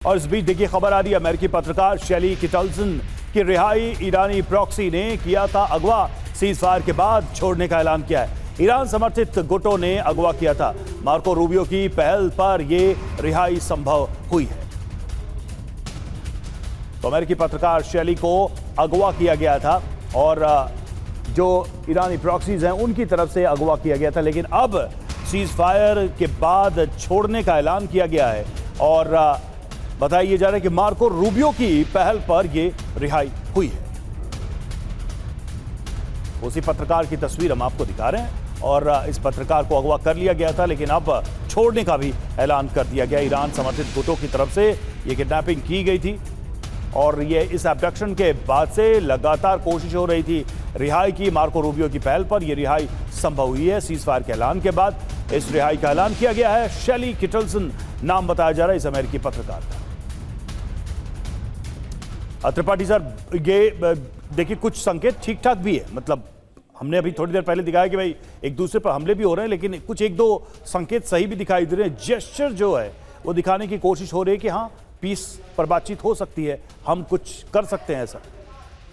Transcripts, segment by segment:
और इस बीच देखिए खबर आ रही है, अमेरिकी पत्रकार शेली किटलसन की रिहाई ईरानी प्रॉक्सी ने किया था अगवा। सीजफायर के बाद छोड़ने का ऐलान किया है। ईरान समर्थित गुटों ने अगवा किया था। मार्को रूबियो की पहल पर यह रिहाई संभव हुई है। तो अमेरिकी पत्रकार शेली को अगवा किया गया था और जो ईरानी प्रॉक्सीज हैं उनकी तरफ से अगवा किया गया था, लेकिन अब सीजफायर के बाद छोड़ने का ऐलान किया गया है और बताया जा रहा है कि मार्को रूबियो की पहल पर यह रिहाई हुई है। उसी पत्रकार की तस्वीर हम आपको दिखा रहे हैं और इस पत्रकार को अगवा कर लिया गया था, लेकिन अब छोड़ने का भी ऐलान कर दिया गया। ईरान समर्थित गुटों की तरफ से यह किडनैपिंग की गई थी और ये इस एब्डक्शन के बाद से लगातार कोशिश हो रही थी रिहाई की। मार्को रूबियो की पहल पर यह रिहाई संभव हुई है। सीजफायर के ऐलान के बाद इस रिहाई का ऐलान किया गया है। शेली किटलसन नाम बताया जा रहा है इस अमेरिकी पत्रकार का। त्रिपाठी सर, ये देखिए कुछ संकेत ठीक ठाक भी है, मतलब हमने अभी थोड़ी देर पहले दिखाया कि भाई एक दूसरे पर हमले भी हो रहे हैं, लेकिन कुछ एक दो संकेत सही भी दिखाई दे रहे हैं। जेस्चर जो है वो दिखाने की कोशिश हो रही है कि हाँ, पीस पर बातचीत हो सकती है, हम कुछ कर सकते हैं। ऐसा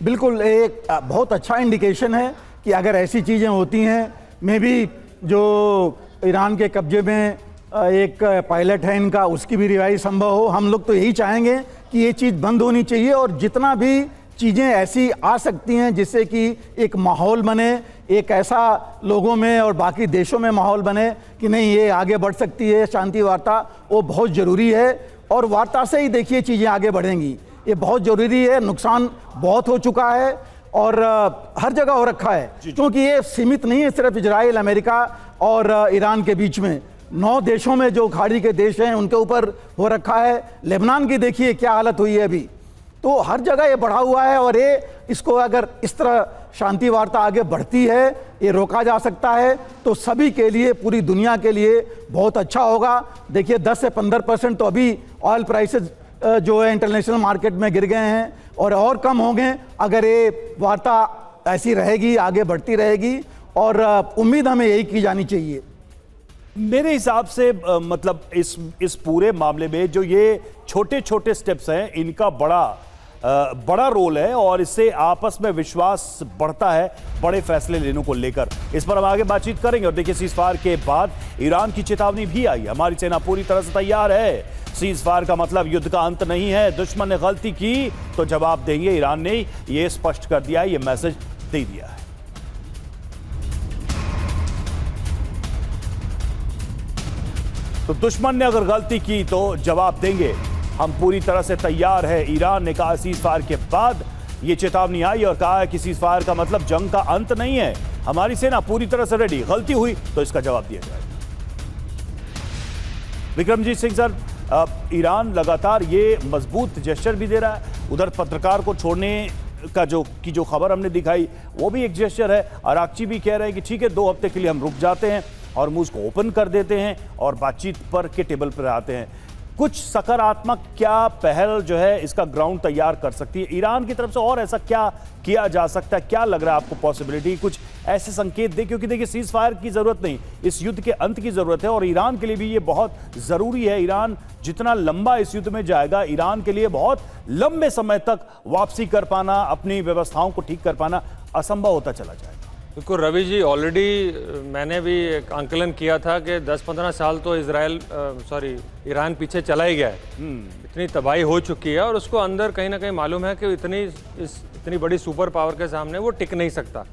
बिल्कुल एक बहुत अच्छा इंडिकेशन है कि अगर ऐसी चीज़ें होती हैं, मे भी जो ईरान के कब्जे में एक पायलट है इनका, उसकी भी रिहाई संभव हो। हम लोग तो यही चाहेंगे कि ये चीज़ बंद होनी चाहिए और जितना भी चीज़ें ऐसी आ सकती हैं जिससे कि एक माहौल बने, एक ऐसा लोगों में और बाकी देशों में माहौल बने कि नहीं ये आगे बढ़ सकती है शांति वार्ता, वो बहुत ज़रूरी है और वार्ता से ही देखिए चीज़ें आगे बढ़ेंगी। ये बहुत ज़रूरी है। नुकसान बहुत हो चुका है और हर जगह हो रखा है, क्योंकि ये सीमित नहीं है सिर्फ इजराइल, अमेरिका और ईरान के बीच में। 9 देशों में जो खाड़ी के देश हैं उनके ऊपर हो रखा है। लेबनान की देखिए क्या हालत हुई है अभी। तो हर जगह ये बढ़ा हुआ है और ये इसको अगर इस तरह शांति वार्ता आगे बढ़ती है, ये रोका जा सकता है तो सभी के लिए, पूरी दुनिया के लिए बहुत अच्छा होगा। देखिए 10 से 15% तो अभी ऑयल प्राइसेस जो है इंटरनेशनल मार्केट में गिर गए हैं और कम होंगे अगर ये वार्ता ऐसी रहेगी, आगे बढ़ती रहेगी और उम्मीद हमें यही की जानी चाहिए। मेरे हिसाब से मतलब इस पूरे मामले में जो ये छोटे छोटे स्टेप्स हैं, इनका बड़ा रोल है और इससे आपस में विश्वास बढ़ता है बड़े फैसले लेने को लेकर। इस पर हम आगे बातचीत करेंगे। और देखिए सीजफायर के बाद ईरान की चेतावनी भी आई। हमारी सेना पूरी तरह से तैयार है। सीजफायर का मतलब युद्ध का अंत नहीं है। दुश्मन ने गलती की तो जवाब देंगे। ईरान ने यह स्पष्ट कर दिया है, यह मैसेज दे दिया है। तो दुश्मन ने अगर गलती की तो जवाब देंगे, हम पूरी तरह से तैयार है। ईरान ने कहा सीजफायर के बाद यह चेतावनी आई और कहा है कि सीजफायर का मतलब जंग का अंत नहीं है। हमारी सेना पूरी तरह से रेडी, गलती हुई तो इसका जवाब दिया जाएगा। विक्रमजीत सिंह सर, ईरान लगातार ये मजबूत जेस्चर भी दे रहा है। उधर पत्रकार को छोड़ने का जो खबर हमने दिखाई वो भी एक जेस्चर है। अराक्ची भी कह रहे हैं कि ठीक है, 2 हफ्ते के लिए हम रुक जाते हैं और मुझ को ओपन कर देते हैं और बातचीत पर के टेबल पर आते हैं। कुछ सकारात्मक क्या पहल जो है इसका ग्राउंड तैयार कर सकती है ईरान की तरफ से, और ऐसा क्या किया जा सकता है? क्या लग रहा है आपको पॉसिबिलिटी, कुछ ऐसे संकेत दे? क्योंकि देखिए सीज फायर की जरूरत नहीं, इस युद्ध के अंत की जरूरत है और ईरान के लिए भी ये बहुत जरूरी है। ईरान जितना लंबा इस युद्ध में जाएगा, ईरान के लिए बहुत लंबे समय तक वापसी कर पाना, अपनी व्यवस्थाओं को ठीक कर पाना असंभव होता चला जाएगा। बिल्कुल रवि जी, ऑलरेडी मैंने भी एक आंकलन किया था कि 10-15 साल तो ईरान पीछे चला ही गया है। इतनी तबाही हो चुकी है और उसको अंदर कहीं ना कहीं मालूम है कि इतनी बड़ी सुपर पावर के सामने वो टिक नहीं सकता।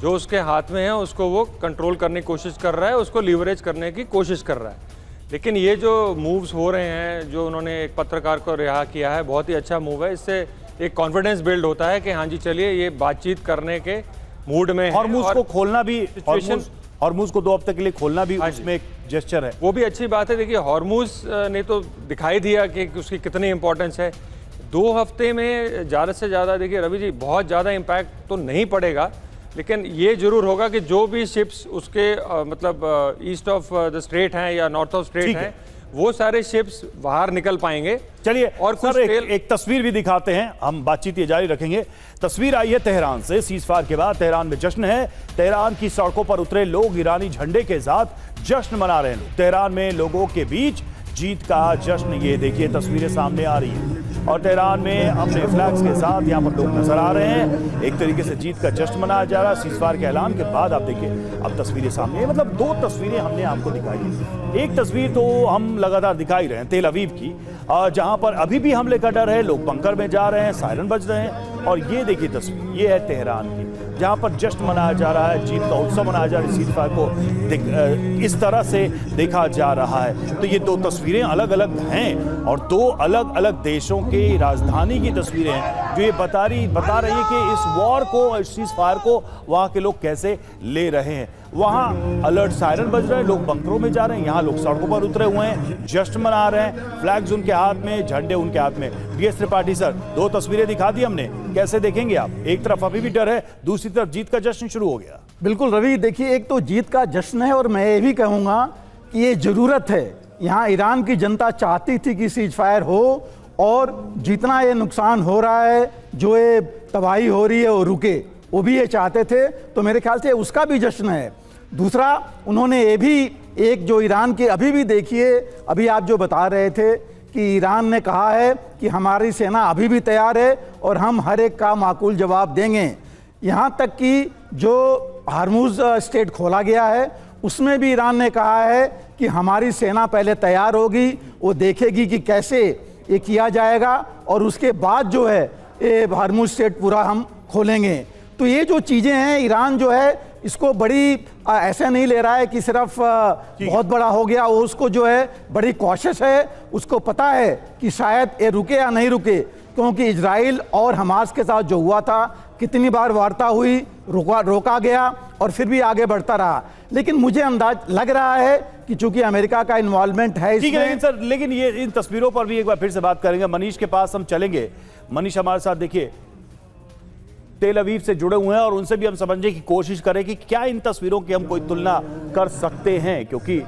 जो उसके हाथ में है उसको वो कंट्रोल करने की कोशिश कर रहा है, उसको लीवरेज करने की कोशिश कर रहा है। लेकिन ये जो मूव्स हो रहे हैं, जो उन्होंने एक पत्रकार को रिहा किया है, बहुत ही अच्छा मूव है। इससे एक कॉन्फिडेंस बिल्ड होता है कि हाँ जी चलिए ये बातचीत करने के मूड में। हॉर्मुज़ को खोलना भी, हॉर्मुज़ को 2 हफ्ते के लिए खोलना भी उसमें एक जेस्चर है, वो भी अच्छी बात है। देखिए हॉर्मुज़ ने तो दिखाई दिया कि उसकी कितनी इंपॉर्टेंस है। 2 हफ्ते में ज़्यादा से ज़्यादा, देखिए रवि जी, बहुत ज़्यादा इम्पैक्ट तो नहीं पड़ेगा, लेकिन ये जरूर होगा कि जो भी शिप्स उसके मतलब ईस्ट ऑफ द स्ट्रेट हैं या नॉर्थ ऑफ स्ट्रेट हैं, वो सारे शिप्स बाहर निकल पाएंगे। चलिए और कुछ एक तस्वीर भी दिखाते हैं, हम बातचीत ये जारी रखेंगे। तस्वीर आई है तेहरान से। सीजफायर के बाद तेहरान में जश्न है। तेहरान की सड़कों पर उतरे लोग ईरानी झंडे के साथ जश्न मना रहे हैं। तेहरान में लोगों के बीच जीत का जश्न। ये देखिए तस्वीरें सामने आ रही हैं और तेहरान में अपने फ्लैग्स के साथ यहाँ पर लोग नजर आ रहे हैं। एक तरीके से जीत का जश्न मनाया जा रहा है। सीज़फायर के ऐलान के बाद आप देखिए अब तस्वीरें सामने हैं। मतलब दो तस्वीरें हमने आपको दिखाई। एक तस्वीर तो हम लगातार दिखा ही रहे हैं तेल अवीव की, जहाँ पर अभी भी हमले का डर है, लोग बंकर में जा रहे हैं, सायरन बज रहे हैं। और ये देखिए तस्वीर, ये है तेहरान की, जहाँ पर जश्न मनाया जा रहा है, जीत का उत्सव मनाया जा रहा है। सीज़फायर को इस तरह से देखा जा रहा है। तो ये दो तस्वीरें अलग अलग हैं और दो अलग अलग देशों के राजधानी की तस्वीरें हैं जो ये बता रही है कि इस वॉर को, इस सीज़फायर को वहाँ के लोग कैसे ले रहे हैं। वहाँ अलर्ट सायरन बज रहे हैं, लोग बंकरों में जा रहे हैं, यहाँ लोग सड़कों पर उतरे हुए हैं, जश्न मना रहे हैं, फ्लैग्स उनके हाथ में, झंडे उनके हाथ में। DS त्रिपाठी सर, दो तस्वीरें दिखा दी हमने, कैसे देखेंगे आप? एक तरफ अभी भी डर है, दूसरी तरफ जीत का जश्न शुरू हो गया। बिल्कुल रवि, देखिए एक तो जीत का जश्न है और मैं ये भी कहूँगा कि ये ज़रूरत है। यहाँ ईरान की जनता चाहती थी कि सीज़फायर हो और जितना ये नुकसान हो रहा है, जो ये तबाही हो रही है वो रुके, वो भी ये चाहते थे। तो मेरे ख्याल से उसका भी जश्न है। दूसरा, उन्होंने ये भी एक जो ईरान के अभी भी देखिए, अभी आप जो बता रहे थे कि ईरान ने कहा है कि हमारी सेना अभी भी तैयार है और हम हर एक का माकूल जवाब देंगे। यहाँ तक कि जो हार्मुज स्ट्रेट खोला गया है उसमें भी ईरान ने कहा है कि हमारी सेना पहले तैयार होगी, वो देखेगी कि कैसे ये किया जाएगा और उसके बाद जो है ये हार्मुज स्ट्रेट पूरा हम खोलेंगे। तो ये जो चीज़ें हैं, ईरान जो है इसको बड़ी ऐसा नहीं ले रहा है कि सिर्फ बहुत बड़ा हो गया, वो उसको जो है बड़ी कॉशियस है। उसको पता है कि शायद ये रुके या नहीं रुके, क्योंकि इजराइल और हमास के साथ जो हुआ था, कितनी बार वार्ता हुई, रोका गया और फिर भी आगे बढ़ता रहा। लेकिन मुझे अंदाज लग रहा है कि चूंकि अमेरिका का इन्वॉल्वमेंट है ठीक है। इसमें। सर, लेकिन ये इन तस्वीरों पर भी एक बार फिर से बात करेंगे। मनीष के पास हम चलेंगे। मनीष हमारे साथ देखिए तेल अवीव से जुड़े हुए हैं और उनसे भी हम समझने की कोशिश करें कि क्या इन तस्वीरों की हम कोई तुलना कर सकते हैं, क्योंकि